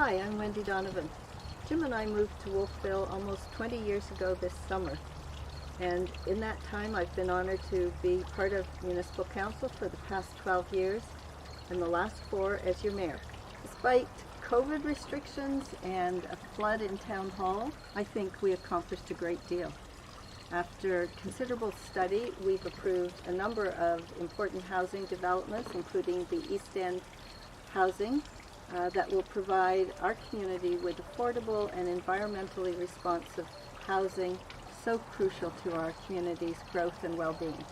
Hi, I'm Wendy Donovan. Jim and I moved to Wolfville almost 20 years ago this summer. And in that time, I've been honored to be part of Municipal Council for the past 12 years and the last 4 as your mayor. Despite COVID restrictions and a flood in Town Hall, I think we accomplished a great deal. After considerable study, we've approved a number of important housing developments, including the East End housing, that will provide our community with affordable and environmentally responsive housing so crucial to our community's growth and well-being.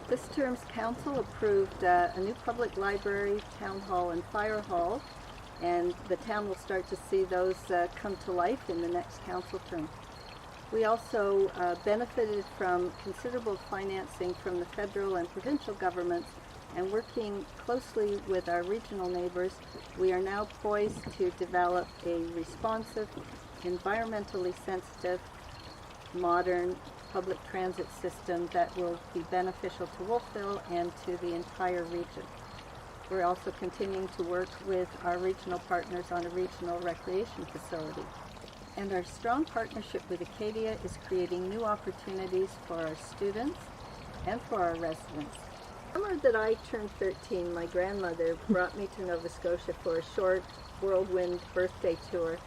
This term's council approved a new public library, town hall, and fire hall, and the town will start to see those come to life in the next council term. We also benefited from considerable financing from the federal and provincial governments, and working closely with our regional neighbors, we are now poised to develop a responsive, environmentally sensitive, modern public transit system that will be beneficial to Wolfville and to the entire region. We're also continuing to work with our regional partners on a regional recreation facility. And our strong partnership with Acadia is creating new opportunities for our students and for our residents. The summer that I turned 13, my grandmother brought me to Nova Scotia for a short whirlwind birthday tour,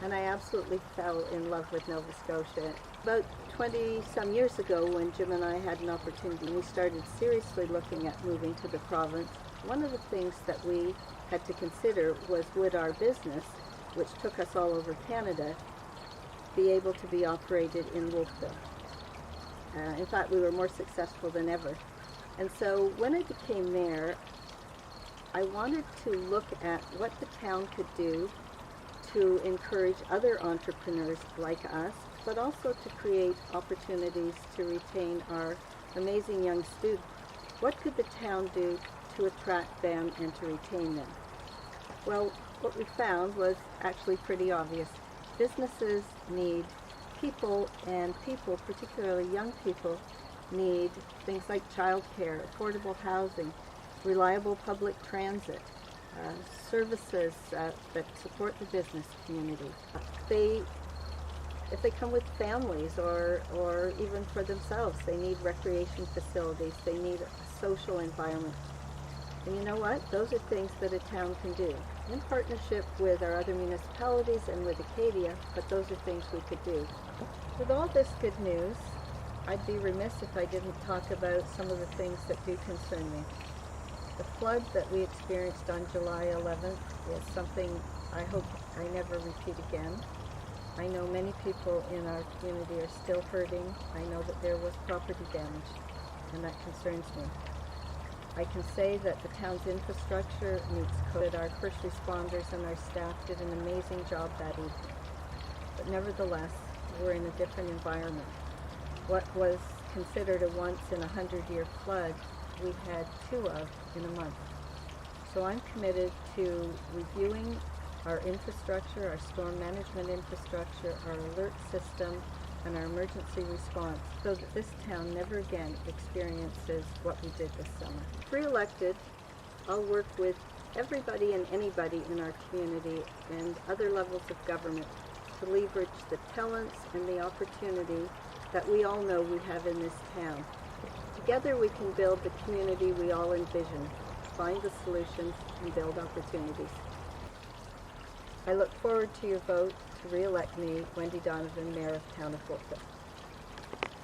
and I absolutely fell in love with Nova Scotia. About 20-some years ago, when Jim and I had an opportunity, we started seriously looking at moving to the province. One of the things that we had to consider was, would our business, which took us all over Canada, be able to be operated in Wolfville. In fact, we were more successful than ever. And so when I became mayor, I wanted to look at what the town could do to encourage other entrepreneurs like us, but also to create opportunities to retain our amazing young students. What could the town do to attract them and to retain them? Well, what we found was actually pretty obvious. Businesses need people, and people, particularly young people, need things like childcare, affordable housing, reliable public transit, services that support the business community. If they come with families or even for themselves, they need recreation facilities, they need a social environment. And you know what? Those are things that a town can do in partnership with our other municipalities and with Acadia, but those are things we could do. With all this good news, I'd be remiss if I didn't talk about some of the things that do concern me. The flood that we experienced on July 11th is something I hope I never repeat again. I know many people in our community are still hurting. I know that there was property damage, and that concerns me. I can say that the town's infrastructure meets code. Our first responders and our staff did an amazing job that evening. But nevertheless, we're in a different environment. What was considered a once-in-a-100-year flood, we had 2 of in a month. So I'm committed to reviewing our infrastructure, our storm management infrastructure, our alert system, and our emergency response, so that this town never again experiences what we did this summer. If re-elected, I'll work with everybody and anybody in our community and other levels of government to leverage the talents and the opportunity that we all know we have in this town. Together we can build the community we all envision, find the solutions, and build opportunities. I look forward to your vote to re-elect me, Wendy Donovan, Mayor of Town of Wolfville.